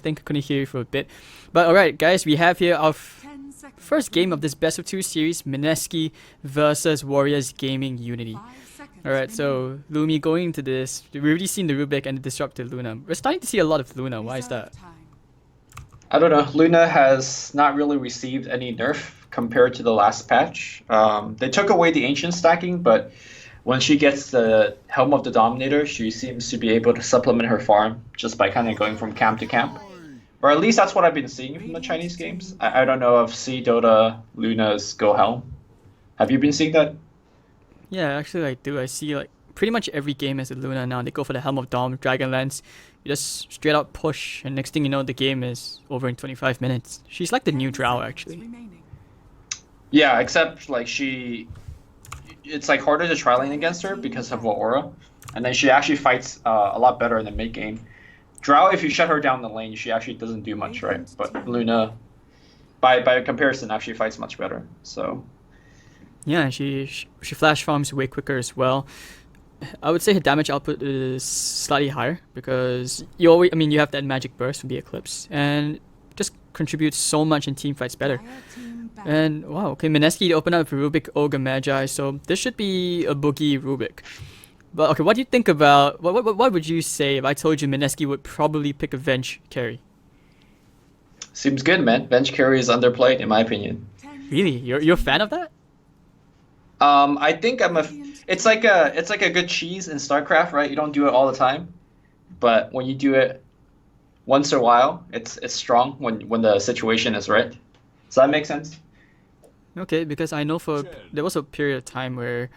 think I couldn't hear you for a bit. But alright, guys, we have here our first game of this best of two series, Mineski versus Warriors Gaming Unity. Alright, so Lumi, going into this, we've already seen the Rubik and the Disrupted Luna. We're starting to see a lot of Luna. Why is that? I don't know. Luna has not really received any nerf compared to the last patch. They took away the ancient stacking, but when she gets the Helm of the Dominator, she seems to be able to supplement her farm just by kind of going from camp to camp. Or at least that's what I've been seeing from the Chinese games. I don't know if C Dota Luna's Go Helm. Have you been seeing that? Yeah, actually I do. I see like pretty much every game has a Luna now. They go for the Helm of Dom, Dragonlance. You just straight out push, and next thing you know, the game is over in 25 minutes. She's like the new Drow, actually. Yeah, except like it's like harder to tri lane against her because of her aura, and then she actually fights a lot better in the mid game. Drow, if you shut her down the lane, she actually doesn't do much, right? But Luna, by comparison, actually fights much better. So yeah, she flash farms way quicker as well. I would say her damage output is slightly higher because you have that magic burst from the Eclipse and just contributes so much in team fights better. And wow, okay, Mineski open up Rubik, Ogre, Magi, so this should be a boogie Rubik. But okay, what do you think about what would you say if I told you Mineski would probably pick a Venge carry? Seems good, man. Venge carry is underplayed in my opinion. Really? You're a fan of that? I think it's like a good cheese in StarCraft, right? You don't do it all the time, but when you do it once in a while, it's strong when the situation is right. Does that make sense? Okay, because I know there was a period of time where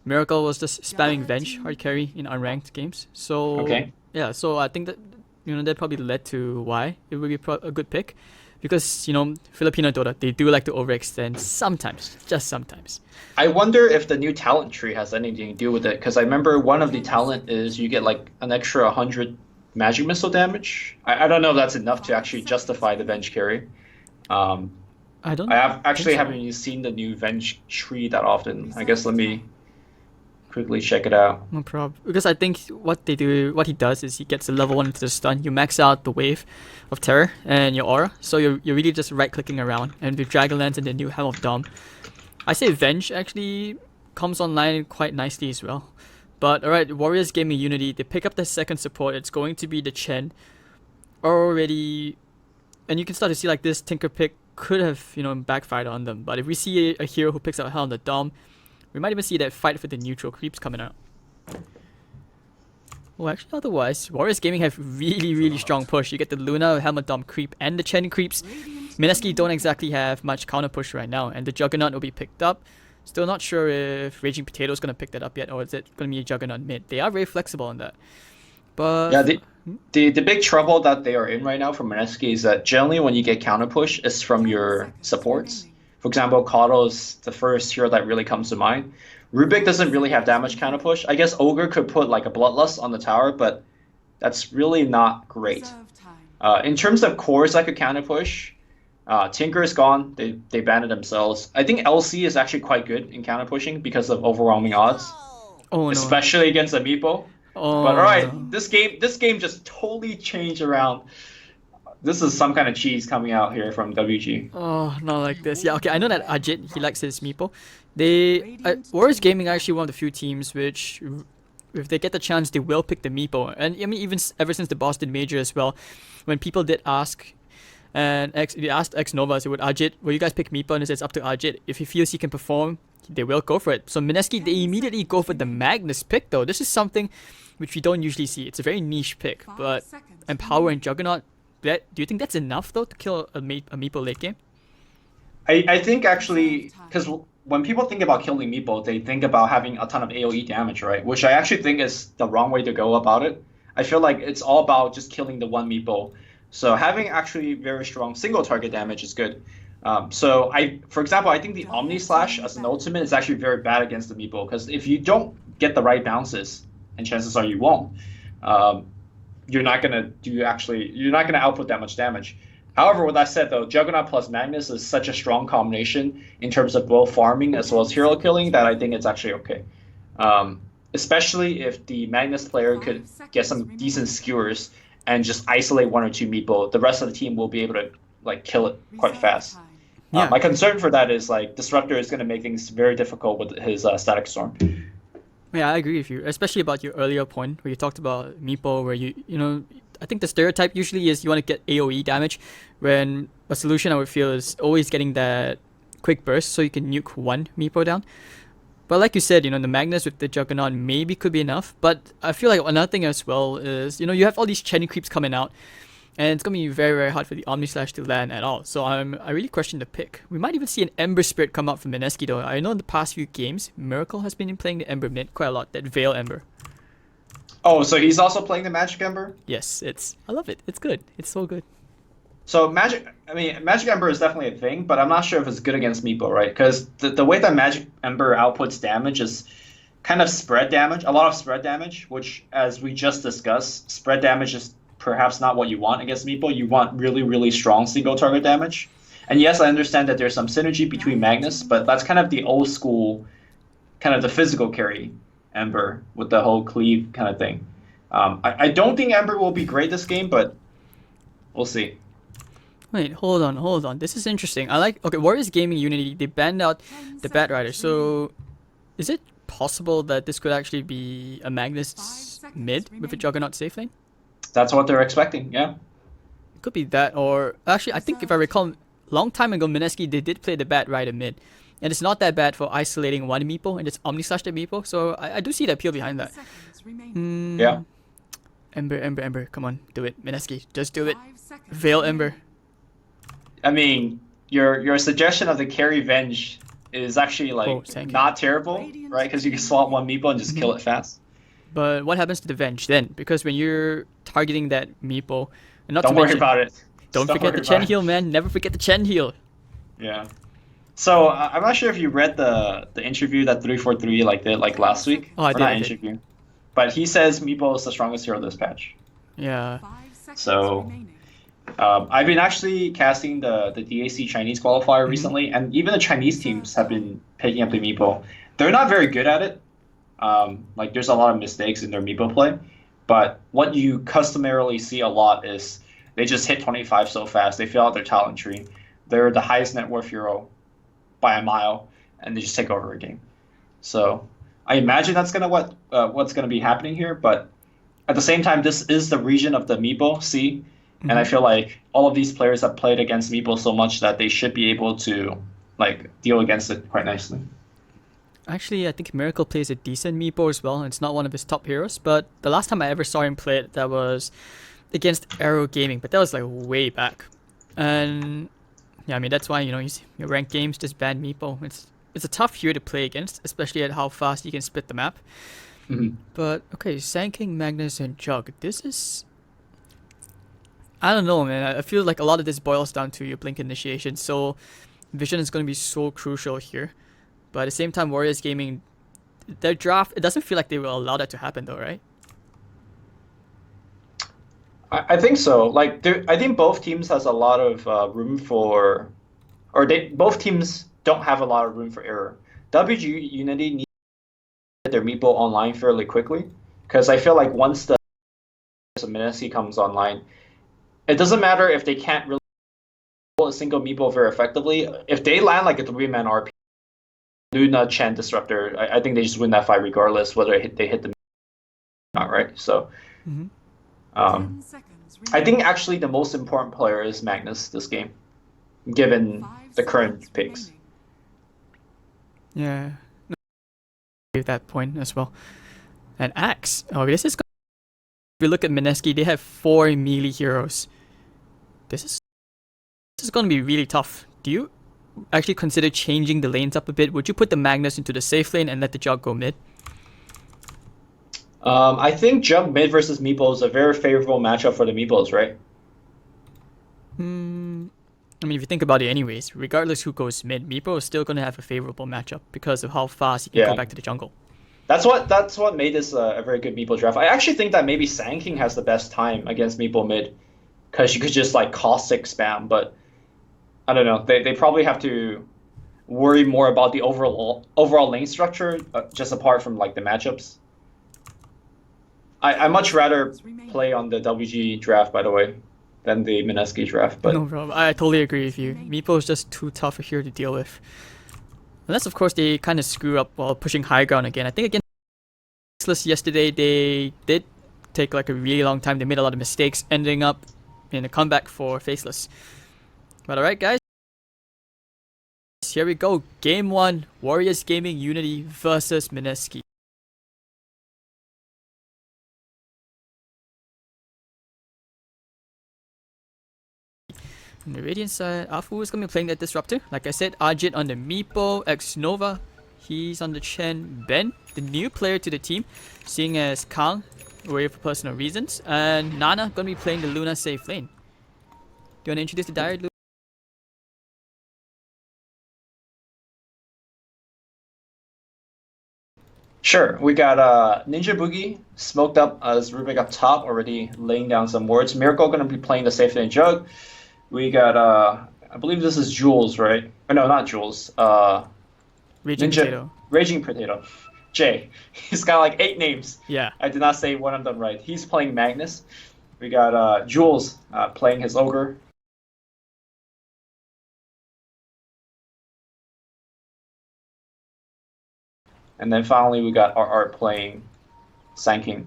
Miracle was just spamming Venge hard carry in unranked games. So Okay. yeah, so I think that that probably led to why it would be a good pick, because Filipino Dota, they do like to overextend sometimes, just sometimes. I wonder if the new talent tree has anything to do with it, because I remember one of the talent is you get like an extra 100 magic missile damage. I don't know if that's enough to actually justify the Venge carry. I don't. Haven't seen the new Venge tree that often. I guess let me quickly check it out. No problem. Because I think what he does is he gets a level 1 into the stun. You max out the wave of terror and your aura, so you're really just right clicking around. And with Dragonlance and the new Helm of Dom, I say Venge actually comes online quite nicely as well. But alright, Warriors Gaming Unity, they pick up the second support. It's going to be the Chen already, and you can start to see like this Tinker pick could have backfired on them. But if we see a hero who picks up Helm of Dom, we might even see that fight for the neutral creeps coming out. Well, actually, otherwise, Warriors Gaming have really strong push. You get the Luna, Helm of Dom creep, and the Chen creeps. Mineski don't exactly have much counter push right now, and the Juggernaut will be picked up. Still not sure if Raging Potato is going to pick that up yet, or is it going to be a Juggernaut mid. They are very flexible on that. But yeah, the big trouble that they are in right now for Mineski is that generally when you get counter push, it's from your supports. For example, Kato is the first hero that really comes to mind. Rubik doesn't really have damage counter push. I guess Ogre could put like a Bloodlust on the tower, but that's really not great. In terms of cores that could counter push, Tinker is gone. They banned it themselves. I think LC is actually quite good in counter pushing because of overwhelming odds, especially against a Meepo. Oh, but alright, this game just totally changed around. This is some kind of cheese coming out here from WG. Oh, not like this. Yeah, okay, I know that Ajit, he likes his Meepo. Warriors Gaming are actually one of the few teams which, if they get the chance, they will pick the Meepo. And I mean, even ever since the Boston Major as well, when people did ask, and they asked X Nova, so would Ajit, will you guys pick Meepo? And it's up to Ajit. If he feels he can perform, they will go for it. So Mineski, they immediately go for the Magnus pick though. This is something which we don't usually see. It's a very niche pick, but Empower and Juggernaut, do you think that's enough though to kill a Meepo late game? I think actually, because when people think about killing Meepo, they think about having a ton of AoE damage, right? Which I actually think is the wrong way to go about it. I feel like it's all about just killing the one Meepo. So having actually very strong single target damage is good. For example, I think the Omni Slash as an ultimate is actually very bad against the Meepo, because if you don't get the right bounces, and chances are you won't, you're not gonna output that much damage. However, with that said though, Juggernaut plus Magnus is such a strong combination in terms of both farming as well as hero killing that I think it's actually okay. Especially if the Magnus player could get some decent skewers and just isolate one or two meeple, the rest of the team will be able to like kill it quite fast. Yeah. My concern for that is like Disruptor is going to make things very difficult with his Static Storm. Yeah, I agree with you, especially about your earlier point where you talked about Meepo, where you know, I think the stereotype usually is you want to get AoE damage, when a solution I would feel is always getting that quick burst so you can nuke one Meepo down. But like you said, you know, the Magnus with the Juggernaut maybe could be enough, but I feel like another thing as well is, you know, you have all these Chen creeps coming out, and it's gonna be very, very hard for the Omni Slash to land at all. So I really question the pick. We might even see an Ember Spirit come out from Mineski though. I know in the past few games, Miracle has been playing the Ember mid quite a lot, that Veil Ember. Oh, so he's also playing the Magic Ember? Yes, I love it. It's good. It's so good. So Magic Ember is definitely a thing, but I'm not sure if it's good against Meepo, right? Because the way that Magic Ember outputs damage is kind of spread damage, a lot of spread damage, which, as we just discussed, spread damage is perhaps not what you want against Meepo. You want really, really strong single target damage. And yes, I understand that there's some synergy between Magnus, but that's kind of the old school, kind of the physical carry Ember with the whole cleave kind of thing. I don't think Ember will be great this game, but we'll see. Wait, hold on. This is interesting. Okay, Warriors Gaming Unity, they banned out the Bat Rider. So, is it possible that this could actually be a Magnus mid with a Juggernaut safe lane? That's what they're expecting, yeah. It could be that, or actually, I think if I recall, long time ago, Mineski, they did play the Bat Rider mid. And it's not that bad for isolating one Meepo and it's Omni Slash the Meepo. So I do see the appeal behind that. Yeah. Ember. Come on, do it. Mineski, just do it. Veil Ember. I mean, your suggestion of the carry Venge is actually like not terrible, right? Because you can swap one Meepo and just kill it fast. But what happens to the Venge then? Because when you're targeting that Meepo, and not don't to worry mention, about it. Don't forget the Chen heal, man. Never forget the Chen heal. Yeah. So I'm not sure if you read the interview that 343 did last week. Oh, I did. Interview, but he says Meepo is the strongest hero this patch. Yeah. So I've been actually casting the DAC Chinese qualifier recently, and even the Chinese teams have been picking up the Meepo. They're not very good at it. There's a lot of mistakes in their Meepo play, but what you customarily see a lot is they just hit 25 so fast. They fill out their talent tree. They're the highest net worth hero by a mile, and they just take over a game. So I imagine that's what's gonna be happening here. But at the same time, this is the region of the Meepo C, and I feel like all of these players have played against Meepo so much that they should be able to deal against it quite nicely. Actually, I think Miracle plays a decent Meepo as well. It's not one of his top heroes, but the last time I ever saw him play it, that was against Arrow Gaming, but that was like way back. And yeah, I mean, that's why, your ranked games just ban Meepo. It's a tough hero to play against, especially at how fast you can split the map. But okay, Sand King, Magnus, and Jug. This is, I don't know, man. I feel like a lot of this boils down to your blink initiation. So vision is going to be so crucial here. But at the same time, Warriors Gaming, their draft, it doesn't feel like they will allow that to happen though, right? I think so. I think both teams has a lot of room for, or both teams don't have a lot of room for error. WGU Unity needs to get their Meepo online fairly quickly, because I feel like once the Mineski comes online, it doesn't matter if they can't really a single Meepo very effectively. If they land like a 3-man RP, Luna, Chen, Disruptor, I think they just win that fight regardless whether they hit the or not, right? So. I think actually the most important player is Magnus this game, given the current picks. Yeah, no, that point as well. And Axe. Oh, this is. If you look at Mineski, they have 4 melee heroes. This is going to be really tough. Do you actually consider changing the lanes up a bit? Would you put the Magnus into the safe lane and let the Jug go mid? I think Jug mid versus Meepo is a very favorable matchup for the Meepos, right? I mean, if you think about it anyways, regardless who goes mid, Meepo is still going to have a favorable matchup because of how fast he can come back to the jungle. That's what made this a very good Meepo draft. I actually think that maybe Sand King has the best time against Meepo mid, because you could just caustic spam, but I don't know. They probably have to worry more about the overall lane structure, just apart from the matchups. I much rather play on the WG draft, by the way, than the Mineski draft. But No problem. I totally agree with you. Meepo is just too tough here to deal with. Unless, of course, they kind of screw up while pushing high ground again. I think against Faceless yesterday, they did take like a really long time. They made a lot of mistakes, ending up in a comeback for Faceless. But alright, guys. Here we go. Game 1. Warriors Gaming Unity versus Mineski. On the Radiant side, Afu is going to be playing that Disruptor. Like I said, Ajit on the Meepo, X-Nova, he's on the Chen. Ben, the new player to the team, seeing as Kang, away for personal reasons. And Nana going to be playing the Luna safe lane. Do you want to introduce the Dire? sure, we got Ninja Boogie smoked up as Rubik up top, already laying down some words. Miracle gonna be playing the safe lane Jug. We got I believe this is Jules, right? Or no, not Jules. Raging Ninja Potato. Raging Potato. Jay. He's got like 8 names. Yeah. I did not say one of them right. He's playing Magnus. We got Jules playing his Ogre. And then finally we got RR playing Sanking.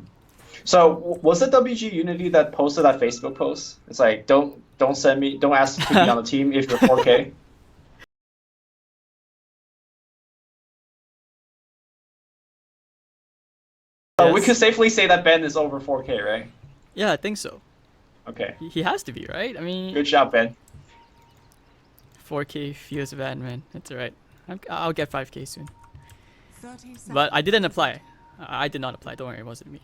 So was it WG Unity that posted that Facebook post? It's like don't ask to be on the team if you're 4K. We Yes. could safely say that Ben is over 4K, right? Yeah, I think so. Okay. He has to be, right? I mean, Good job, Ben. 4K feels bad, man. It's alright. I'll get 5K soon. But I didn't apply. I did not apply. Don't worry, it wasn't me.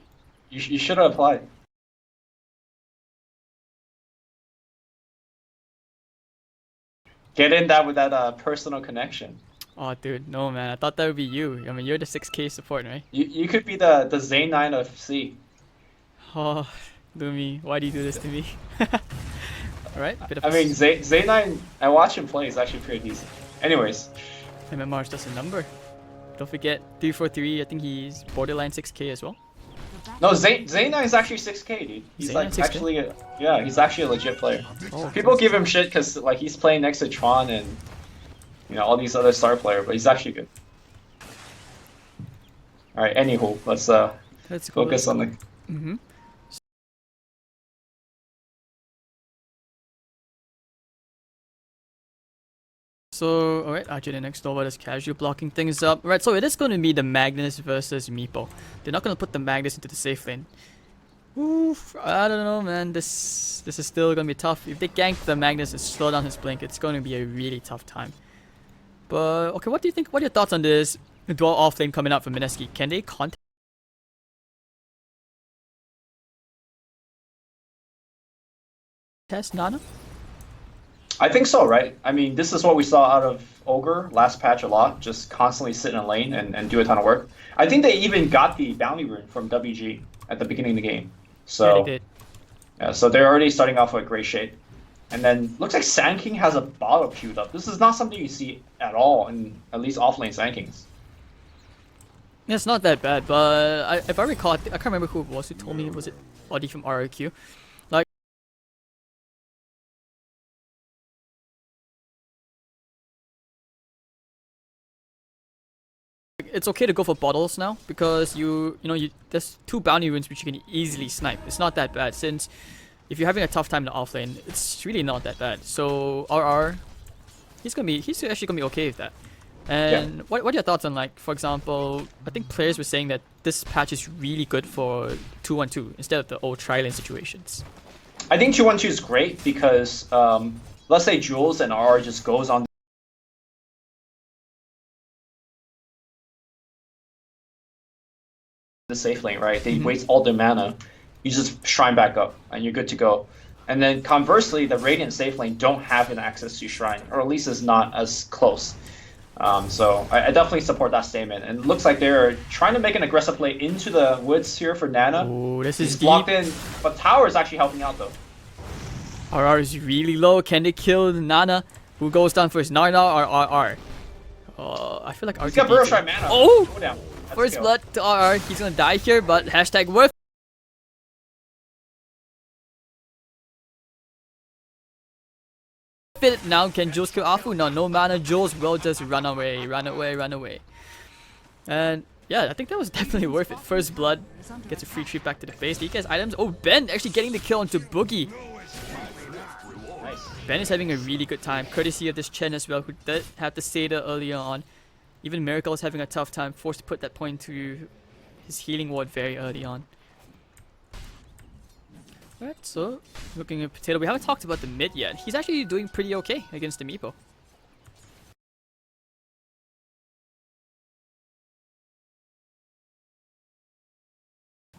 You should have applied. Get in that with that personal connection. Oh, dude, no, man. I thought that would be you. I mean, you're the 6K support, right? You could be the Z9 of C. Oh, Lumi, why do you do this to me? Alright, bit of I mean, Z9, I watch him play, he's actually pretty decent. Anyways, MMR is just a number. Don't forget, 343, I think he's borderline 6K as well. no, Z9 is actually 6K, dude. He's Z9 like 6K? actually, yeah, he's actually a legit player. Oh, People give him shit because like he's playing next to Tron and all these other star players, but he's actually good. All right, anywho, let's focus on the. Mm-hmm. So, alright, Arjun and X-Nova just casually blocking things up. Right, so it is going to be the Magnus versus Meepo. They're not going to put the Magnus into the safe lane. Oof, I don't know, man. This is still going to be tough. If they gank the Magnus and slow down his blink, it's going to be a really tough time. But, okay, what do you think? What are your thoughts on this dual off lane coming out from Mineski? Can they contest Nana? I think so, right? I mean, this is what we saw out of Ogre last patch a lot, just constantly sit in a lane and do a ton of work. I think they even got the bounty rune from WG at the beginning of the game. So, Yeah, they did. yeah, so they're already starting off with great shape. And then looks like Sand King has a bottle queued up. This is not something you see at all in at least offlane Sand Kings. Yeah, it's not that bad, but if I recall, I can't remember who it was who told me. Was it Audie from RRQ? Like, it's okay to go for bottles now because there's 2 bounty runes which you can easily snipe. It's not that bad since if you're having a tough time in the offlane, it's really not that bad. So RR, he's actually gonna be okay with that. And what are your thoughts on, like, for example, I think players were saying that this patch is really good for 2-1-2 instead of the old tri-lane situations. I think 2-1-2 is great because let's say Jules and RR just goes on the safe lane, right? They waste all their mana, you just shrine back up and you're good to go. And then conversely, the Radiant safe lane don't have an access to shrine, or at least is not as close. So I definitely support that statement. And it looks like they're trying to make an aggressive play into the woods here for Nana. Oh, this is He's deep. blocked in, but Tower is actually helping out though. RR is really low. Can they kill Nana? Who goes down first, Nana or RR? I feel like RR. He's got Burrow Strike mana. Oh! Go down. Let's First go. blood to RR. He's gonna die here, but hashtag worth Fit now, can Jules kill Afu? No, no mana. Jules will just run away, run away, run away. And yeah, I think that was definitely worth it. First blood gets a free treat back to the face. He gets items. Oh, Ben actually getting the kill onto Boogie. Nice. Ben is having a really good time, courtesy of this Chen as well, who did have the Seda earlier on. Even Miracle is having a tough time, forced to put that point to his healing ward very early on. Alright, so looking at Potato, we haven't talked about the mid yet. He's actually doing pretty okay against the Meepo.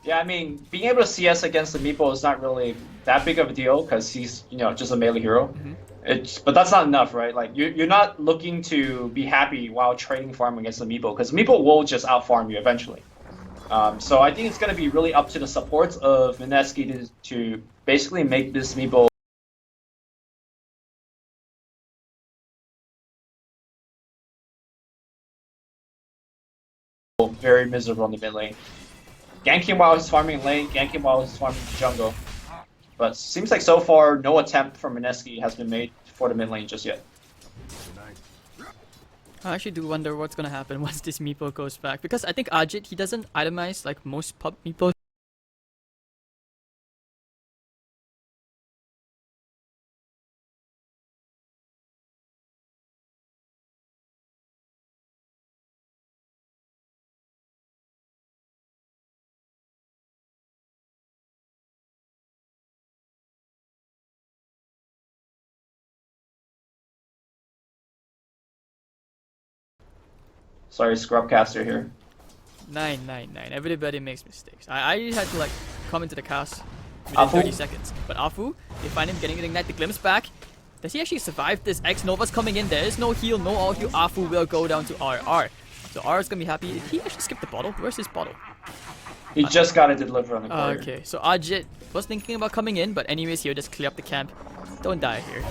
Yeah, I mean, being able to CS against the Meepo is not really that big of a deal because he's, just a melee hero. But that's not enough, right? Like, you're not looking to be happy while trading farm against the Meepo because Meepo will just outfarm you eventually. So I think it's going to be really up to the supports of Mineski to basically make this Meepo very miserable in the mid lane. Ganking while he's farming lane, ganking while he's farming jungle. But seems like so far no attempt from Mineski has been made for the mid lane just yet. I actually do wonder what's gonna happen once this Meepo goes back, because I think Ajit, he doesn't itemize like most pub Meepos. Sorry, Scrubcaster here. 999. Everybody makes mistakes. I had to like come into the cast within Afu? 30 seconds. But Afu, they find him getting Ignite the Glimpse back. Does he actually survive this? X Nova's coming in. There is no heal, no all heal. Afu will go down to RR. So RR is gonna be happy. Did he actually skip the bottle? Where's his bottle? He just got it delivered on the courier. Okay, so Ajit was thinking about coming in, but anyways, he'll just clear up the camp. Don't die here.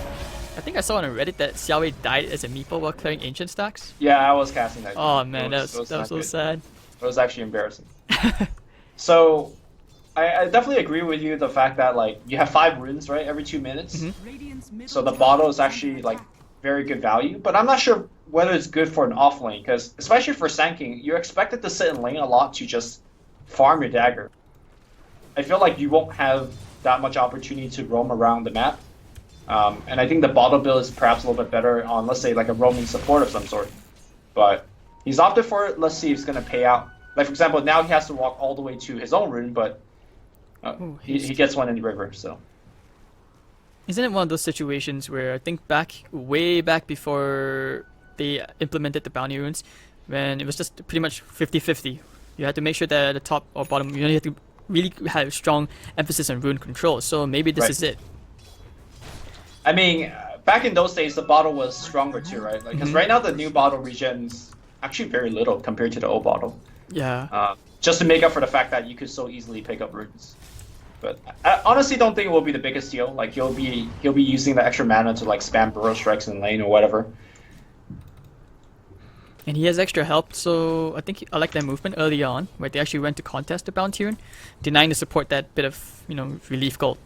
I think I saw on Reddit that Xiaowei died as a Meepo while clearing ancient stacks. Yeah, I was casting that. Oh man, that was not so good. sad. It was actually embarrassing. So, I definitely agree with you the fact that like you have 5 runes, right, every 2 minutes. So the bottle is actually like very good value, but I'm not sure whether it's good for an off lane because especially for Sanking, you're expected to sit in lane a lot to just farm your dagger. I feel like you won't have that much opportunity to roam around the map. And I think the bottle build is perhaps a little bit better on, let's say, like a roaming support of some sort. But he's opted for it. Let's see if it's going to pay out. Like, for example, now he has to walk all the way to his own rune, but he gets one in the river, so. Isn't it one of those situations where I think way back before they implemented the bounty runes, when it was just pretty much 50-50. You had to make sure that at the top or bottom, you had to really have strong emphasis on rune control. So maybe this is it. I mean, back in those days, the bottle was stronger too, right? Because right now the new bottle regens actually very little compared to the old bottle. Yeah. Just to make up for the fact that you could so easily pick up runes. But I honestly don't think it will be the biggest deal. Like he'll be using the extra mana to like spam burrow strikes in lane or whatever. And he has extra help, so I think I like that movement early on, where they actually went to contest the bounty rune, denying to support that bit of relief gold.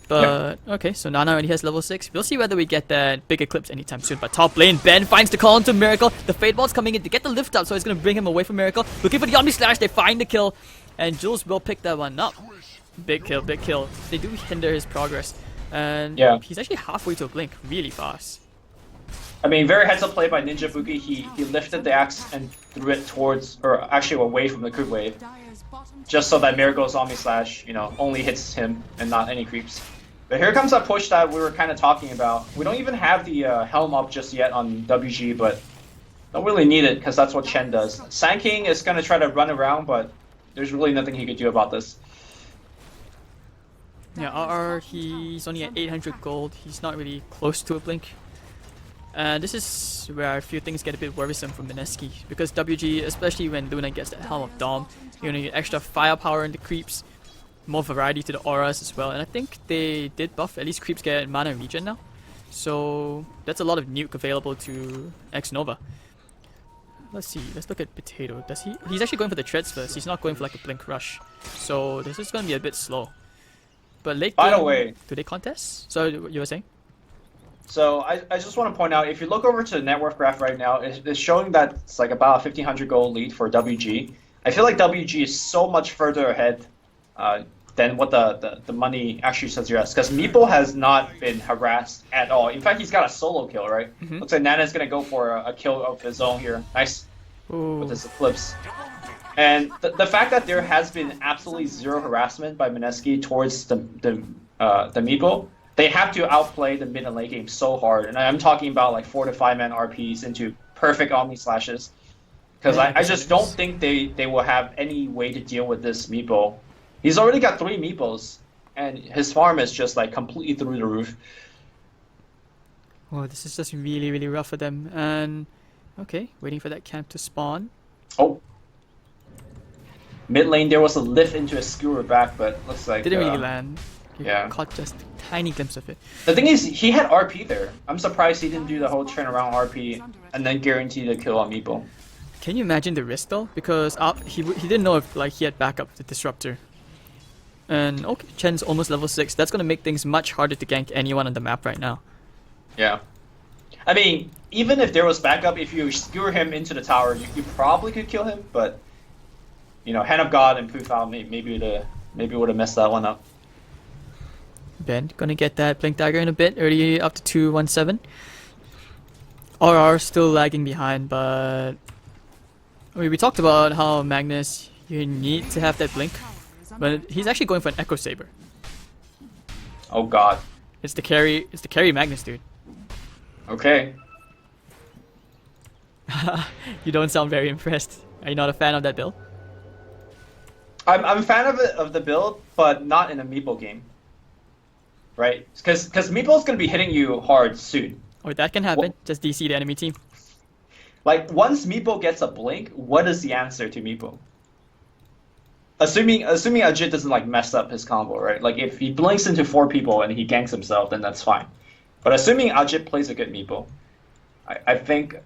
But okay, so Nana already has level 6. We'll see whether we get that big eclipse anytime soon. But top lane, Ben finds the call into Miracle. The Fade Ball's coming in to get the lift up, so it's gonna bring him away from Miracle. Looking for the Omni Slash, they find the kill, and Jules will pick that one up. Big kill, big kill. They do hinder his progress, and he's actually halfway to a blink, really fast. I mean, very heads up play by Ninja Boogie. He lifted the axe and threw it towards, or actually away from the creep wave, just so that Miracle's Omni Slash, only hits him and not any creeps. But here comes that push that we were kind of talking about. We don't even have the helm up just yet on WG, but don't really need it because that's what Chen does. Sanking is going to try to run around, but there's really nothing he could do about this. Yeah, RR, he's only at 800 gold. He's not really close to a blink. And this is where I feel things get a bit worrisome for Mineski, because WG, especially when Luna gets that Helm of Dom, you get extra firepower in the creeps, more variety to the auras as well, and I think they did buff, at least creeps get mana regen now. So that's a lot of nuke available to X Nova. Let's see, let's look at Potato. He's actually going for the treads first, he's not going for like a blink rush. So this is going to be a bit slow. But late game, By the way, do they contest? So you were saying? So I just want to point out, if you look over to the net worth graph right now, it's showing that it's like about a 1,500 gold lead for WG. I feel like WG is so much further ahead than what the money actually suggests, because Meeple has not been harassed at all. In fact, he's got a solo kill, right? Looks like Nana's going to go for a kill of his own here. Nice. Ooh. With his Eclipse. And the fact that there has been absolutely zero harassment by Mineski towards the Meeple, they have to outplay the mid and late game so hard. And I'm talking about like 4 to 5 man RPs into perfect Omni Slashes. Because I just don't think they will have any way to deal with this Meeple. He's already got 3 Meeples, and his farm is just like completely through the roof. Oh, this is just really, really rough for them. And okay, waiting for that camp to spawn. Oh. Mid lane, there was a lift into a skewer back, but looks like... Didn't really land. Yeah. Caught just a tiny glimpse of it. The thing is, he had RP there. I'm surprised he didn't do the whole turnaround RP and then guarantee the kill on Meeple. Can you imagine the risk though? Because he didn't know if like he had backup the disruptor. And okay, Chen's almost level 6. That's gonna make things much harder to gank anyone on the map right now. Yeah. I mean, even if there was backup, if you skewer him into the tower, you probably could kill him, but you know, Hand of God and Poof out maybe would have messed that one up. Ben gonna get that Blink Dagger in a bit, already up to 217. RR still lagging behind, but I mean, we talked about how Magnus, you need to have that Blink, but he's actually going for an Echo Saber. Oh God. It's the carry Magnus, dude. Okay. You don't sound very impressed. Are you not a fan of that build? I'm a fan of the build, but not in a Meeple game. Right? Because Meeple's gonna be hitting you hard soon. Or that can happen. Just DC the enemy team. Like once Meeple gets a blink, what is the answer to Meeple? Assuming Ajit doesn't like mess up his combo, right? Like if he blinks into 4 people and he ganks himself, then that's fine. But assuming Ajit plays a good Meeple, I think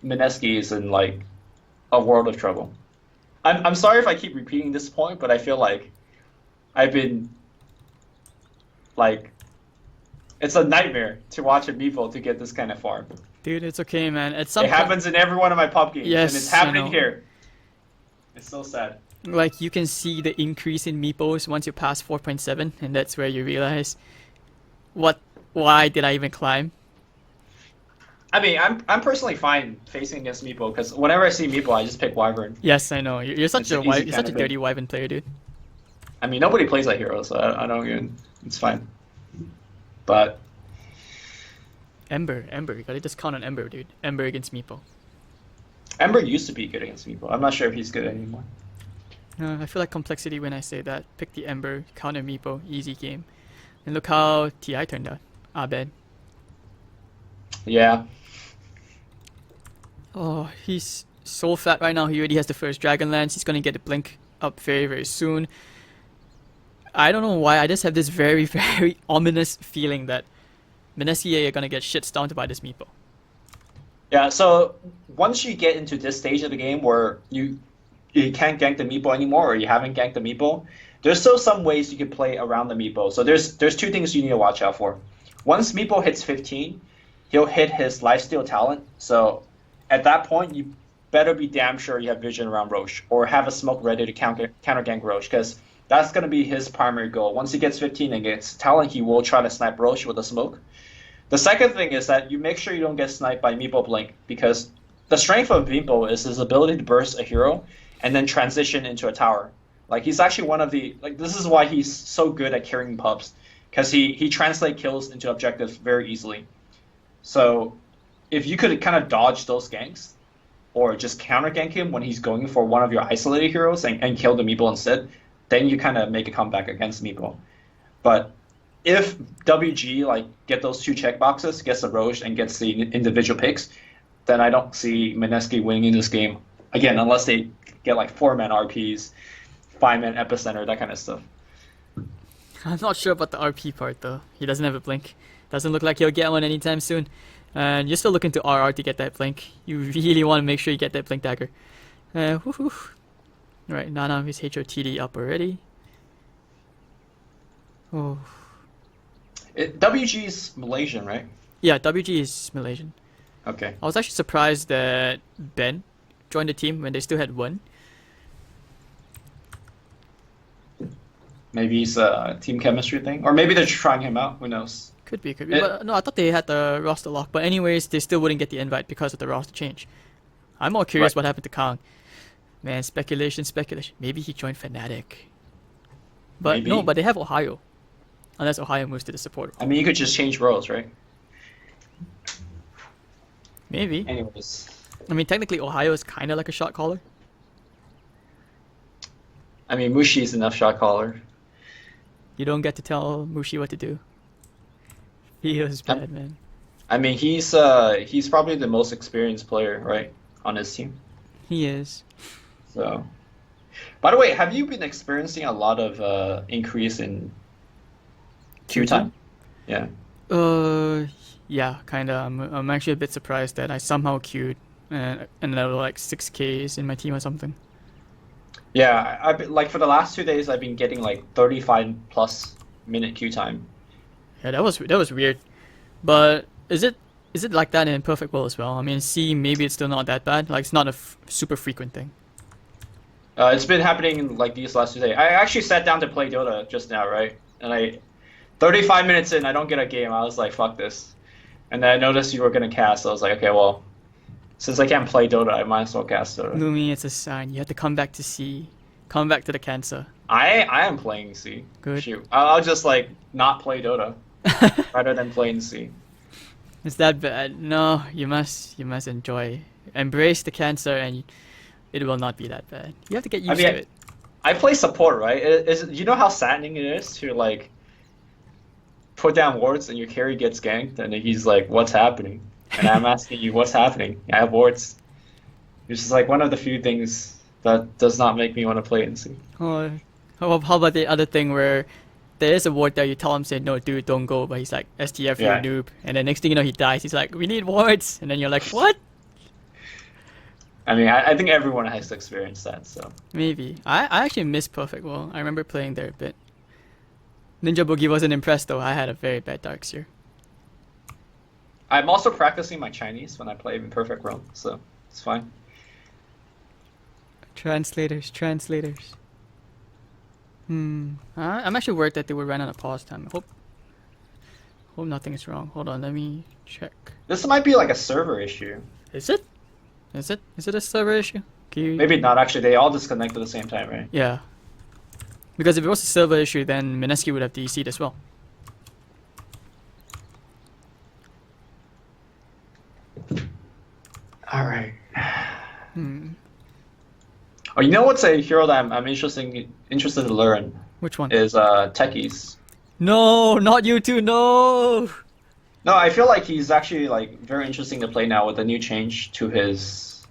Mineski is in like a world of trouble. I'm sorry if I keep repeating this point, but I feel like I've been like, it's a nightmare to watch a Meeple to get this kind of farm. Dude, it's okay, man. At some It happens in every one of my pub games, Yes, and it's happening I know. here. It's so sad. Like you can see the increase in Meepos once you pass 4.7, and that's where you realize, why did I even climb? I mean, I'm personally fine facing against Meeple because whenever I see Meeple, I just pick Wyvern. Yes, I know. You're such It's an easy you're such a kind of dirty Wyvern player, dude. I mean, nobody plays that hero, so I don't even. It's fine. But Ember, you gotta just count on Ember, dude. Ember against Meepo. Ember used to be good against Meeple. I'm not sure if he's good anymore. I feel like complexity when I say that. Pick the Ember, counter Meepo, easy game. And look how TI turned out. Abed. Yeah. Oh, he's so fat right now. He already has the first Dragonlance. He's gonna get the Blink up very, very soon. I don't know why. I just have this very, very ominous feeling that Mineski are gonna get shit stoned by this Meepo. Yeah, so once you get into this stage of the game where you can't gank the Meepo anymore, or you haven't ganked the Meepo, there's still some ways you can play around the Meepo. So there's 2 things you need to watch out for. Once Meepo hits 15, he'll hit his lifesteal talent. So at that point, you better be damn sure you have vision around Roche, or have a smoke ready to counter gank Roche, because that's going to be his primary goal. Once he gets 15 and gets talent, he will try to snipe Roche with a smoke. The second thing is that you make sure you don't get sniped by Meepo Blink, because the strength of Meepo is his ability to burst a hero and then transition into a tower. Like he's actually one of the, like this is why he's so good at carrying pubs, because he translates kills into objectives very easily. So if you could kind of dodge those ganks, or just counter gank him when he's going for one of your isolated heroes and kill the Meeple instead, then you kind of make a comeback against Meeple. But if WG like get those 2 checkboxes, gets the Roche and gets the individual picks, then I don't see Mineski winning in this game again, unless they get like 4-man RPs, 5-man epicenter, that kind of stuff. I'm not sure about the RP part though. He doesn't have a Blink. Doesn't look like he'll get one anytime soon. And you're still looking to RR to get that Blink. You really want to make sure you get that Blink Dagger. Right, Nana is HOTD up already. Oh. WG's Malaysian, right? Yeah, WG is Malaysian. Okay. I was actually surprised that Ben joined the team when they still had one. Maybe it's a team chemistry thing, or maybe they're trying him out. Who knows? Could be, could be. It, But no, I thought they had the roster lock. But anyways, they still wouldn't get the invite because of the roster change. I'm more curious right. what happened to Kang. Man, speculation, speculation. Maybe he joined Fnatic. But Maybe. no, but they have Ohio. Unless Ohio moves to the support I role. mean, you could just change roles, right? Maybe. Anyways, I mean, technically, Ohio is kind of like a shot caller. I mean, Mushi's enough shot caller. You don't get to tell Mushi what to do. He is bad, man. I mean, he's probably the most experienced player, right, on his team. He is. So, by the way, have you been experiencing a lot of increase in queue time? Yeah. Yeah, kinda. I'm actually a bit surprised that I somehow queued and level like 6Ks in my team or something. Yeah, I've been, like for the last 2 days, I've been getting like 35 plus minute queue time. Yeah, that was weird. But is it like that in Perfect World as well? I mean, C maybe it's still not that bad. Like it's not a super frequent thing. It's been happening like these last 2 days. I actually sat down to play Dota just now, right? And 35 minutes in, I don't get a game. I was like, fuck this. And then I noticed you were gonna cast. So I was like, okay, well, since I can't play Dota, I might as well cast Dota. Lumi, it's a sign. You have to come back to C. Come back to the cancer. I am playing C. Good. Shoot, I'll just like not play Dota rather than playing C. Is that bad? No, you must enjoy. Embrace the cancer and it will not be that bad. You have to get used to it. I play support, right? You know how saddening it is to like put down wards and your carry gets ganked and he's like, what's happening? And I'm asking you, what's happening? I have wards. It's just like one of the few things that does not make me want to play NC. Oh, how about the other thing where there is a ward there, you tell him, say, no, dude, don't go, but he's like, STF, you're a noob. And then next thing you know, he dies. He's like, we need wards. And then you're like, what? I mean, I think everyone has experienced that, so. Maybe. I actually miss Perfect World. I remember playing there a bit. Ninja Boogie wasn't impressed though. I had a very bad Darkseer. I'm also practicing my Chinese when I play in Perfect World, so it's fine. Translators. I'm actually worried that they would run out of pause time. Hope nothing is wrong. Hold on, let me check. This might be like a server issue. Is it? Is it a server issue? Maybe not, actually. They all disconnect at the same time, right? Yeah. Because if it was a server issue, then Mineski would have DC'd as well. Alright. Oh, you know what's a hero that I'm interested to learn? Which one? Is Techies. No, not you two, no! No, I feel like he's actually like very interesting to play now with the new change to his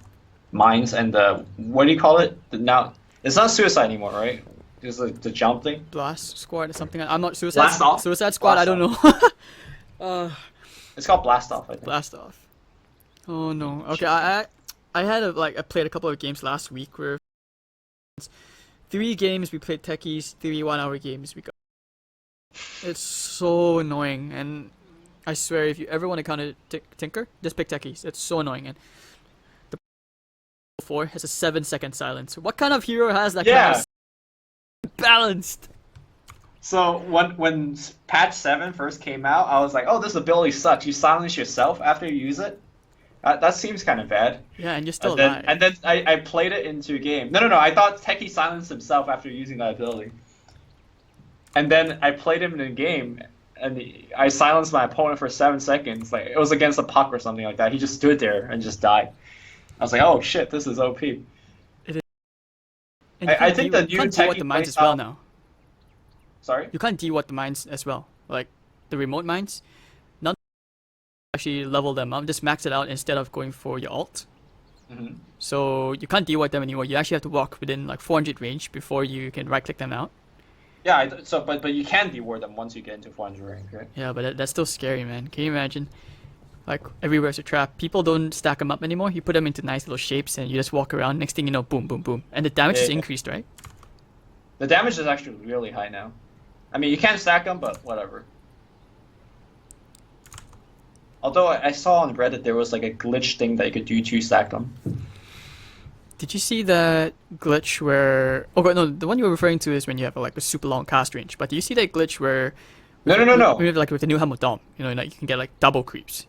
mines and the what do you call it? Now it's not suicide anymore, right? It's the jump thing. Blast squad or something. I'm not suicide. Blast off? Suicide squad. Blast I don't know. It's called blast off, I think. Blast off. Oh no. Okay, I had I played a couple of games last week where 3 games we played techies, 3 1-hour games we got. It's so annoying, and I swear if you ever want to counter Tinker, just pick techies. It's so annoying, and the 4 has a 7-second silence. What kind of hero has that kind of balanced? So when patch 7 first came out, I was like, oh, this ability sucks. You silence yourself after you use it? That seems kind of bad. Yeah, and you're still alive. alive. And then I played it into a game. No, I thought Techie silenced himself after using that ability. And then I played him in a game, and I silenced my opponent for 7 seconds. Like it was against a puck or something like that. He just stood there and just died. I was like, oh shit, this is OP. It is. I think the new you can't Techie de-watt the mines as well now. Sorry? You can't de-watt the mines as well. Like the remote mines. None actually level them up. Just max it out instead of going for your ult. Mm-hmm. So you can't de-watt them anymore. You actually have to walk within like 400 range before you can right-click them out. Yeah, but you can de-ward them once you get into 400 rank, right? Yeah, but that's still scary, man. Can you imagine? Like everywhere's a trap. People don't stack them up anymore. You put them into nice little shapes and you just walk around. Next thing you know, boom, boom, boom, and the damage is increased, right? The damage is actually really high now. I mean, you can't stack them, but whatever. Although I saw on Reddit there was like a glitch thing that you could do to stack them. Did you see that glitch where? Oh no, the one you were referring to is when you have like a super long cast range. But do you see that glitch where? No. Like with the new Helmut Dom, like you can get like double creeps.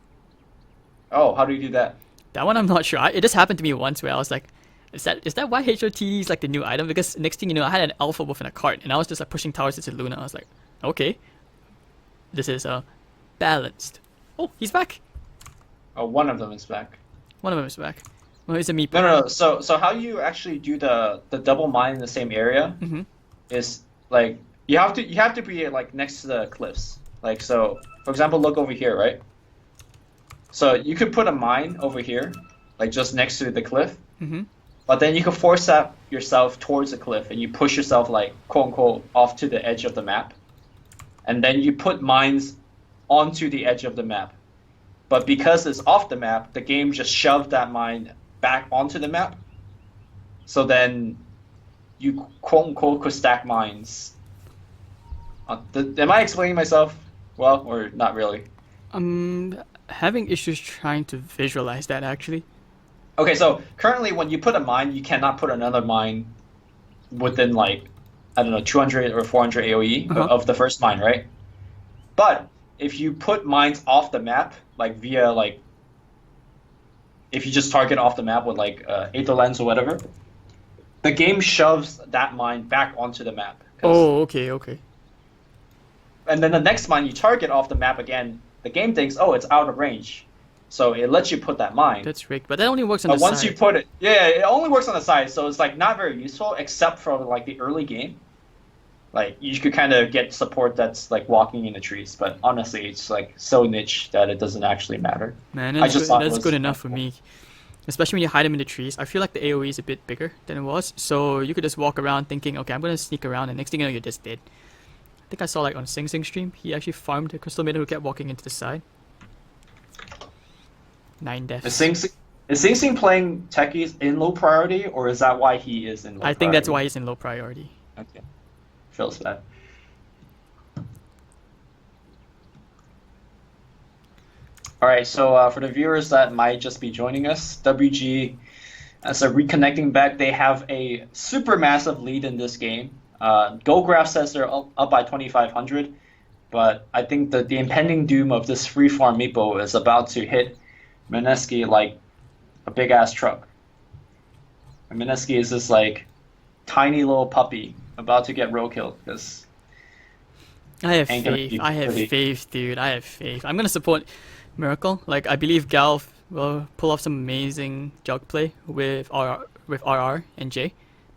Oh, how do you do that? That one I'm not sure. It just happened to me once where I was like, is that why HOTD is like the new item? Because next thing you know, I had an alpha wolf in a cart, and I was just like pushing towers into Luna. I was like, okay, this is balanced. Oh, he's back. Oh, one of them is back. One of them is back. Well, he's a meeple. No. So how you actually do the double mine in the same area is like you have to be like next to the cliffs. Like so, for example, look over here, right? So you could put a mine over here, like just next to the cliff. But then you can force up yourself towards the cliff, and you push yourself like quote unquote off to the edge of the map, and then you put mines onto the edge of the map. But because it's off the map, the game just shoved that mine back onto the map. So then you quote unquote could stack mines. Am I explaining myself well or not really? I'm having issues trying to visualize that actually. Okay, so currently when you put a mine, you cannot put another mine within like, I don't know, 200 or 400 AoE of the first mine, right? But if you put mines off the map, like via like, if you just target off the map with like Aether Lens or whatever, the game shoves that mine back onto the map. Oh, okay. And then the next mine you target off the map again, the game thinks, oh, it's out of range. So it lets you put that mine. That's rigged, but that only works on the once side. you put it, yeah, it only works on the side, so it's like not very useful except for like the early game. Like you could kind of get support that's like walking in the trees, but honestly, it's like so niche that it doesn't actually matter. Man, that's good enough for me. Especially when you hide them in the trees. I feel like the AoE is a bit bigger than it was, so you could just walk around thinking, okay, I'm gonna sneak around, and next thing you know, you're just dead. I think I saw like on Sing Sing stream, he actually farmed a Crystal Maiden who kept walking into the side. 9 deaths. Is Sing Sing playing techies in low priority, or is that why he is in low priority? I think that's why he's in low priority. Okay. Feels bad. Alright, so for the viewers that might just be joining us, WG, as a reconnecting back, they have a super massive lead in this game. GoGraph says they're up by 2,500, but I think that the impending doom of this free farm meeple is about to hit Mineski like a big ass truck. And Mineski is this like tiny little puppy about to get roadkill because I have faith. I have faith, dude. I have faith. I'm gonna support Miracle. Like I believe Gal will pull off some amazing jug play with RR and J,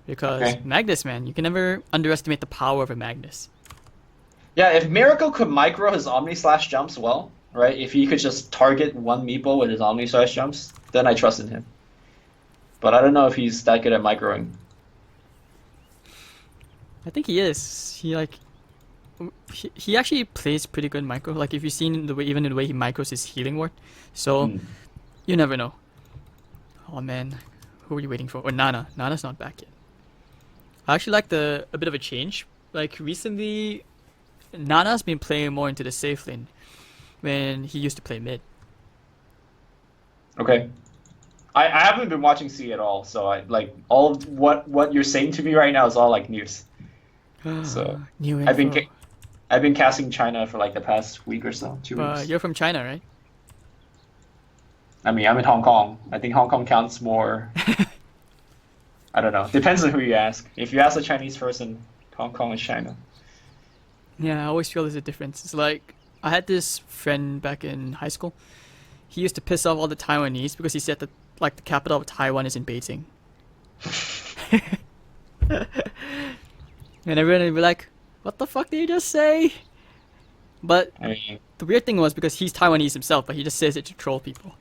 because Magnus, man, you can never underestimate the power of a Magnus. Yeah, if Miracle could micro his Omni slash jumps well, right? If he could just target one meeple with his Omni slash jumps, then I trust in him. But I don't know if he's that good at microing. I think he is. He actually plays pretty good micro. Like if you've seen the way, even the way he micros his healing ward. So you never know. Oh man, who are you waiting for? Or Nana. Nana's not back yet. I actually like a bit of a change. Like recently, Nana's been playing more into the safe lane when he used to play mid. Okay. I haven't been watching C at all, so I like all of what you're saying to me right now is all like news. So New I've been casting China for like the past week or so, 2 weeks. You're from China, right? I mean, I'm in Hong Kong. I think Hong Kong counts more. I don't know. Depends on who you ask. If you ask a Chinese person, Hong Kong is China. Yeah, I always feel there's a difference. It's like I had this friend back in high school. He used to piss off all the Taiwanese because he said that like the capital of Taiwan is in Beijing. And everyone would be like, what the fuck did you just say? But I mean, the weird thing was because he's Taiwanese himself, but he just says it to troll people.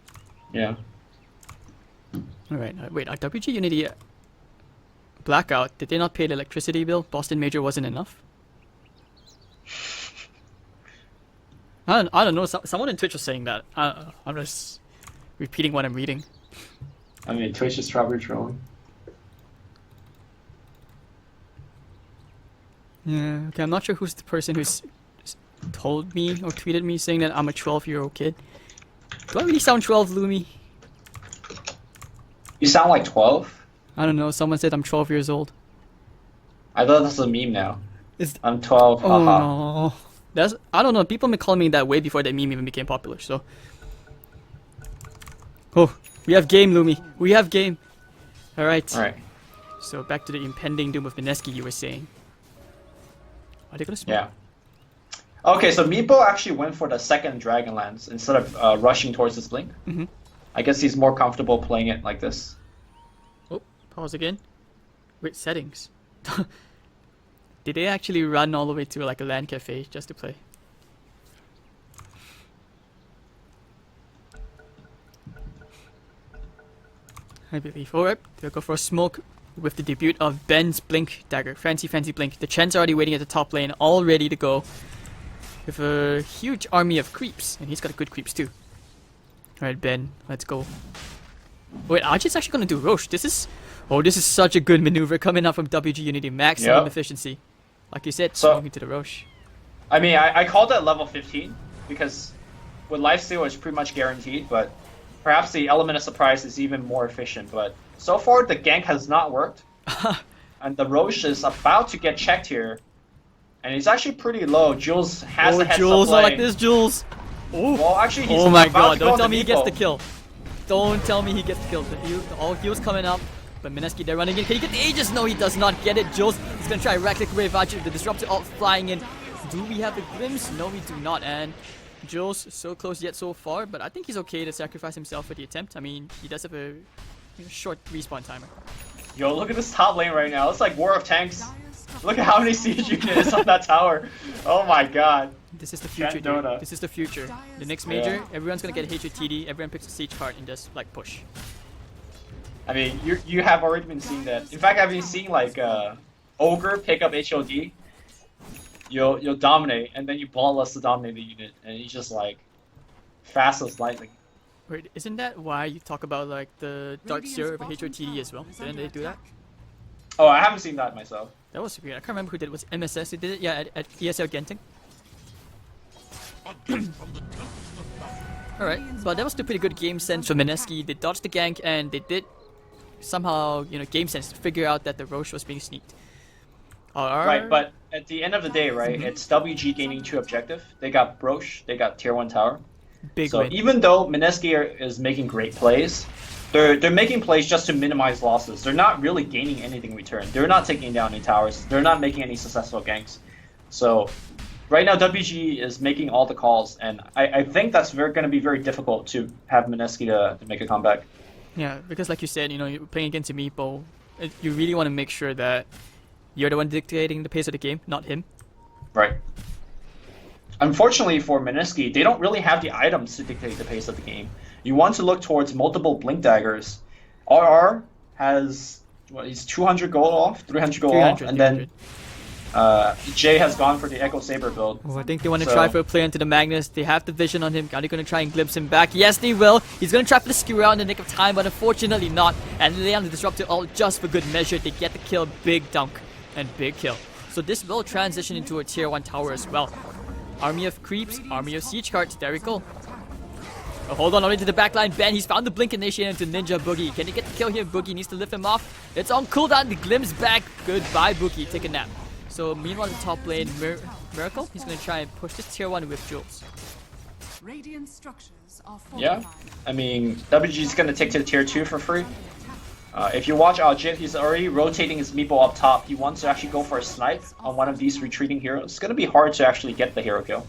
yeah. Alright, wait, WG Unity Blackout, did they not pay the electricity bill? Boston Major wasn't enough? I don't know, someone in Twitch was saying that. I'm just repeating what I'm reading. I mean, Twitch is probably trolling. Yeah, okay, I'm not sure who's the person who's told me or tweeted me saying that I'm a 12-year-old kid. Do I really sound 12, Lumi? You sound like 12? I don't know. Someone said I'm 12 years old. I thought this was a meme now. Is I'm 12, Oh haha. no. That's I don't know. People been calling me that way before that meme even became popular. So. Oh, we have game, Lumi. We have game. All right. Alright, So back to the impending doom of Mineski. You were saying. Are they gonna smoke? yeah. Okay, so Meepo actually went for the second Dragonlance instead of rushing towards this blink. Mhm. I guess he's more comfortable playing it like this. Oh, pause again. Wait, settings. Did they actually run all the way to like a LAN cafe just to play? I believe. Alright, they'll go for a smoke with the debut of Ben's Blink Dagger. Fancy Blink. The Chen's already waiting at the top lane, all ready to go. With a huge army of creeps. And he's got good creeps too. Alright, Ben, let's go. Wait, Ajit's actually gonna do Roche. This is such a good maneuver coming up from WG Unity. Maximum efficiency. Like you said, So- smoking to the Roche. I mean, I called it level 15 because with lifesteal it's pretty much guaranteed, but perhaps the element of surprise is even more efficient. But so far the gank has not worked, and the Roche is about to get checked here, and he's actually pretty low. Jules has a heads Jules, up I play. like this, Jules. Oh, Well, actually, he's oh my about god, to go don't on tell me he gets Meepo. the kill. Don't tell me he gets the kill. All heals coming up. But Mineski, they're running in. Can he get the Aegis? No, he does not get it. Jules is going to try right click away Vajra. The Disruptor ult flying in. Do we have the glimpse? No, we do not. And Jules, so close yet so far. But I think he's okay to sacrifice himself for the attempt. I mean, he does have a short respawn timer. Yo, look at this top lane right now. It's like War of Tanks. Look at how many siege units on that tower. Oh my god. This is the future, dude. Dota. This is the future. The next major, everyone's going to get HOTD. Everyone picks a siege card and just, like, push. I mean, you have already been seeing that. In fact, I've been seeing like Ogre pick up HOD. You'll dominate, and then you ballless to dominate the unit, and he's just like fast as lightning. Wait, isn't that why you talk about like the Dark Seer over HOTD as well? Didn't they do that? Oh, I haven't seen that myself. That was weird. I can't remember who did it. Was it MSS who did it? Yeah, at ESL Genting. Alright, but that was a pretty good game sense from Mineski. They dodged the gank and they did somehow, game sense to figure out that the Roche was being sneaked. Right, but at the end of the day, right, it's WG gaining 2 objective. They got Broche, they got tier 1 tower. Big So win. even though Mineski is making great plays, they're making plays just to minimize losses. They're not really gaining anything in return. They're not taking down any towers. They're not making any successful ganks. So right now WG is making all the calls, and I think that's going to be very difficult to have Mineski to make a comeback. Yeah, because like you said, you're playing against a meeple. You really want to make sure that you're the one dictating the pace of the game, not him. Right. Unfortunately for Mineski, they don't really have the items to dictate the pace of the game. You want to look towards multiple Blink Daggers. RR has, he's 200 gold off, 300 gold off, and then Jay has gone for the Echo Saber build. Oh, I think they want to So- try for a play into the Magnus. They have the vision on him. Are they going to try and glimpse him back? Yes, they will. He's going to try for the skew out in the nick of time, but unfortunately not. And lay on the Disruptor ult just for good measure. They get the kill. Big dunk and big kill. So this will transition into a tier 1 tower as well. Army of creeps, army of siege cards. There we go. Oh, hold on, only to the backline. Ben, he's found the blink initiator into Ninja Boogie. Can he get the kill here? Boogie needs to lift him off. It's on cooldown. The glimpse back. Goodbye, Boogie. Take a nap. So meanwhile, the top lane, Miracle, he's going to try and push this tier 1 with Jules. Radiant structures are Yeah, fortified. I mean, WG is going to take to the tier 2 for free. If you watch Aljit, he's already rotating his meeple up top. He wants to actually go for a snipe on one of these retreating heroes. It's going to be hard to actually get the hero kill.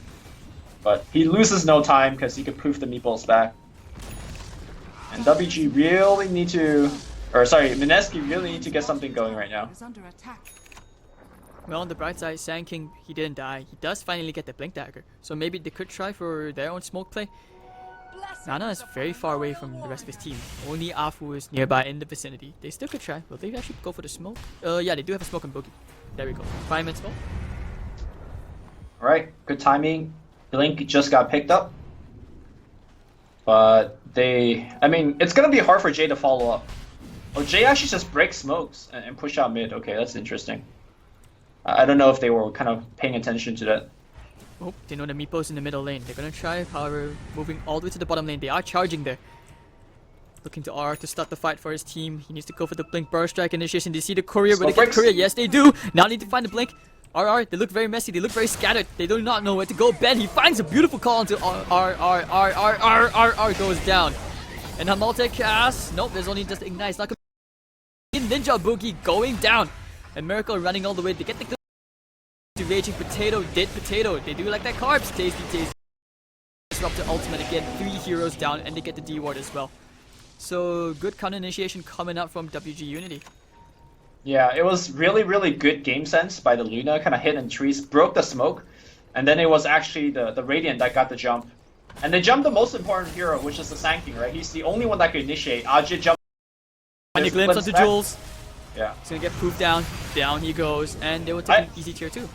But he loses no time because he could proof the meeples back. And WG really need to... Or sorry, Mineski really need to get something going right now. Is under attack. Well, on the bright side, Sand King, he didn't die. He does finally get the Blink Dagger. So maybe they could try for their own smoke play. Nana is very far away from the rest of his team. Only Afu is nearby in the vicinity. They still could try. Will they actually go for the smoke? Yeah, they do have a smoke on Boogie. There we go. 5 minutes smoke. Alright, good timing. Blink just got picked up. But I mean, it's going to be hard for Jay to follow up. Oh, Jay actually just breaks smokes and push out mid. Okay, that's interesting. I don't know if they were kind of paying attention to that. Oh, they know the Meepo's in the middle lane. They're gonna try, however, moving all the way to the bottom lane. They are charging there. Looking to R to start the fight for his team. He needs to go for the Blink Burst Strike initiation. They see the courier, but they get courier. Yes, they do. Now need to find the Blink. RR, they look very messy. They look very scattered. They do not know where to go. Ben, he finds a beautiful call onto R goes down. And her multicast. Nope, there's only just Ignite. Not Ninja Boogie going down. And Miracle running all the way. They get the to Raging Potato. Dead Potato. They do like that carbs. Tasty. Disruptor ultimate again. 3 heroes down, and they get the D ward as well. So good counter initiation coming up from WG Unity. Yeah, it was really good game sense by the Luna. Kind of hit in trees, broke the smoke, and then it was actually the Radiant that got the jump. And they jumped the most important hero, which is the Sancting, right? He's the only one that could initiate. Ajit jumped. And a glimpse onto Jules. Yeah. He's gonna get poofed down. Down he goes, and they will take an easy tier 2.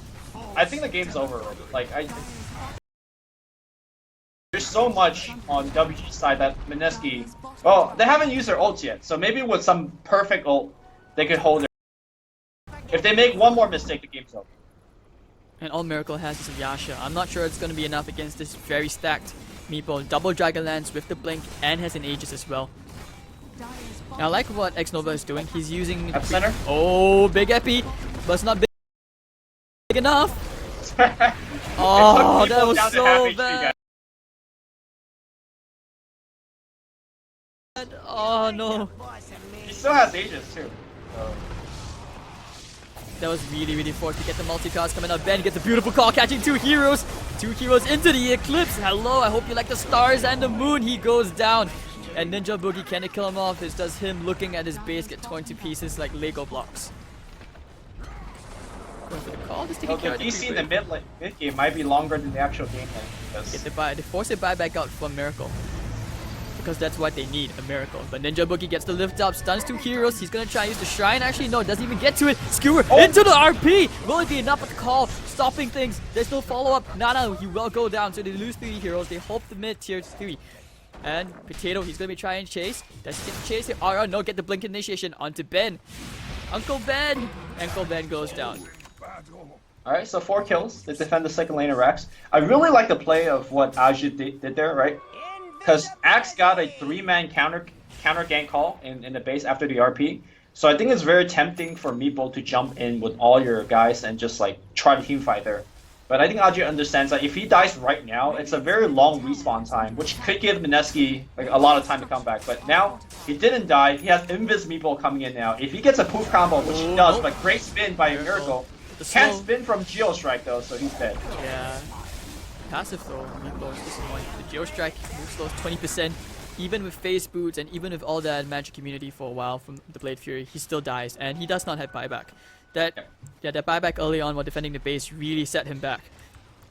I think the game's over. Like there's so much on WG side that Mineski. Well, they haven't used their ults yet, so maybe with some perfect ult, they could hold it. If they make one more mistake, the game's over. And all Miracle has is a Yasha. I'm not sure it's gonna be enough against this very stacked Meepo. Double Dragon Lance with the Blink and has an Aegis as well. Now, I like what X-Nova is doing. He's using... Epicenter? Oh, big epi, but it's not big enough. Oh, that was so bad. Oh no. He still has Aegis too. So. That was really forced to get the multi-cast coming out. Ben gets a beautiful call, catching 2 heroes. 2 heroes into the Eclipse. Hello, I hope you like the stars and the moon. He goes down. And Ninja Boogie, can it kill him off? This does him looking at his base get torn to pieces like Lego blocks. Going for the call, just taking care of the DC in the mid game might be longer than the actual game lane. They force it back out from Miracle. Because that's what they need, a Miracle. But Ninja Boogie gets the lift up, stuns 2 heroes. He's gonna try and use the Shrine. Actually, no, doesn't even get to it. Skewer into the RP. Will it be enough with the call? Stopping things. There's no follow-up. Nana, he will go down. So they lose 3 heroes. They hope the mid tier 3. And Potato, he's gonna be trying to chase. Does he get the chase here? RR, no, get the Blink initiation onto Ben. Uncle Ben goes down. Alright, so 4 kills. They defend the second lane of Rax. I really like the play of what Ajit did there, right? Because Axe got a 3-man counter gank call in the base after the RP. So I think it's very tempting for Meepo to jump in with all your guys and just like try to team fight there. But I think Ajit understands that if he dies right now, it's a very long respawn time, which could give Mineski like a lot of time to come back. But now he didn't die. He has Invis Meepo coming in now. If he gets a poof combo, which he does, but great spin by a Miracle. Can't spin from Geo Strike though, so he's dead. Yeah. Passive though, Meepo is disappointing. The Geo Strike move slows 20%. Even with phase boots and even with all that magic immunity for a while from the Blade Fury, he still dies, and he does not have buyback. That buyback early on while defending the base really set him back.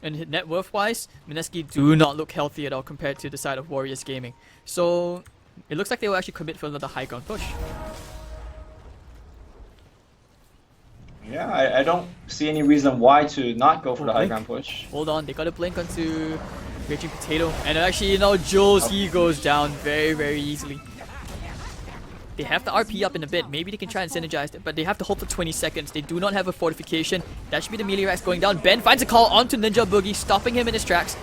And net worth wise, Mineski do not look healthy at all compared to the side of Warriors Gaming. So it looks like they will actually commit for another high ground push. Yeah, I don't see any reason why to not go for the high ground push. Hold on, they got a blink onto Raging Potato. And actually, you know, Jules, he goes down very easily. They have the RP up in a bit. Maybe they can try and synergize it, but they have to hold for 20 seconds. They do not have a fortification. That should be the melee Rax going down. Ben finds a call onto Ninja Boogie, stopping him in his tracks.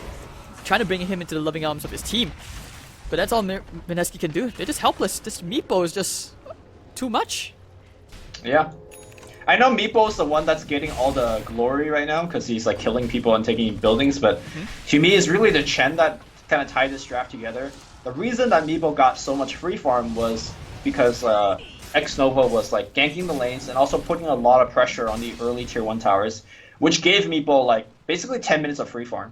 Trying to bring him into the loving arms of his team. But that's all Mineski can do. They're just helpless. This Meepo is just too much. Yeah. I know Meepo's the one that's getting all the glory right now because he's like killing people and taking buildings, but to me it's really the Chen that kind of tied this draft together. The reason that Meepo got so much free farm was because X-Nova was like ganking the lanes and also putting a lot of pressure on the early tier 1 towers, which gave Meepo like basically 10 minutes of free farm.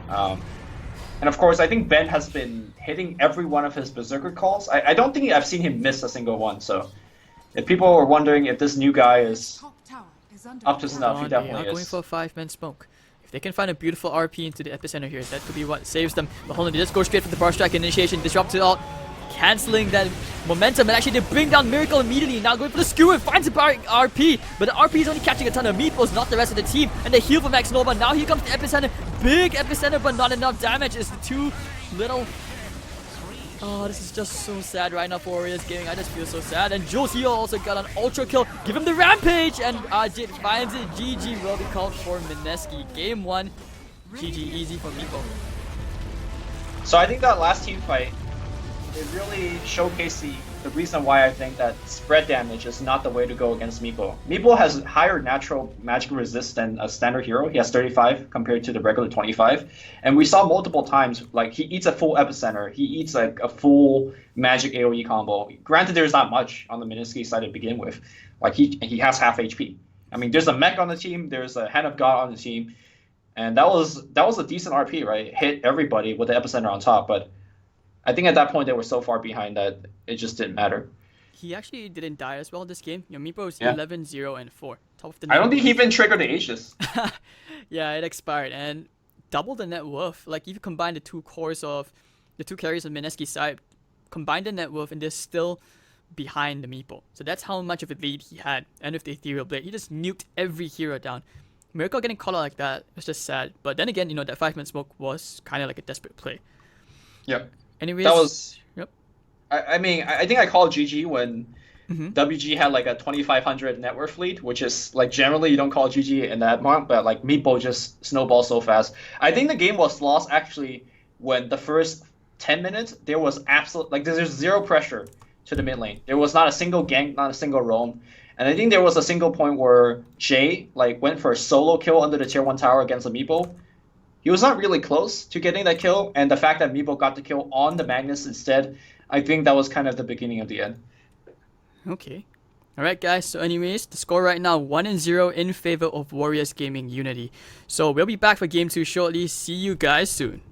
And of course, I think Ben has been hitting every one of his Berserker calls. I don't think I've seen him miss a single one, so if people are wondering if this new guy is up to snuff, he definitely is. They are going for a 5-man smoke. If they can find a beautiful RP into the epicenter here, that could be what saves them. But hold on, they just go straight for the bar strike initiation, disrupt it all, cancelling that momentum, and actually they bring down Miracle immediately. Now going for the skewer, finds a RP, but the RP is only catching a ton of meeples, not the rest of the team, and they heal from Max Nova. Now here comes the epicenter, big epicenter, but not enough damage. It's too little. Oh, this is just so sad right now for Warriors Gaming. I just feel so sad. And Jules here also got an ultra kill. Give him the rampage, and Ajit finds it. GG will be called for Mineski. Game 1 GG, easy for Meepo. So I think that last team fight, it really showcased the reason why I think that spread damage is not the way to go against Meepo. Meepo has higher natural magic resist than a standard hero. He has 35 compared to the regular 25. And we saw multiple times, like he eats a full epicenter, he eats like a full magic AoE combo. Granted, there's not much on the Mineski side to begin with. Like he has half HP. I mean, there's a mech on the team, there's a Hand of God on the team. And that was a decent RP, right? Hit everybody with the epicenter on top, but I think at that point they were so far behind that it just didn't matter. He actually didn't die as well this game. Meepo was Yeah. 11, 0, and 4. Top of the I don't net think he worth. even triggered the Aegis. Yeah, it expired and double the net worth. Like if you combine the two carries on Mineski's side, combine the net worth and they're still behind the Meepo. So that's how much of a lead he had. And with the Ethereal Blade, he just nuked every hero down. Miracle getting caught out like that was just sad. But then again, that 5-minute smoke was kind of like a desperate play. Yep. Anyways, That was. Yep. I mean, I think I called GG when Mhm. WG had like a 2,500 net worth lead, which is like generally you don't call GG in that amount, but like Meepo just snowballed so fast. I think the game was lost actually when the first 10 minutes there was there's zero pressure to the mid lane. There was not a single gank, not a single roam. And I think there was a single point where Jay like went for a solo kill under the tier 1 tower against the Meepo. He was not really close to getting that kill, and the fact that Meepo got the kill on the Magnus instead, I think that was kind of the beginning of the end. Okay. Alright guys, so anyways, the score right now 1-0 in favor of Warriors Gaming Unity. So we'll be back for game 2 shortly. See you guys soon.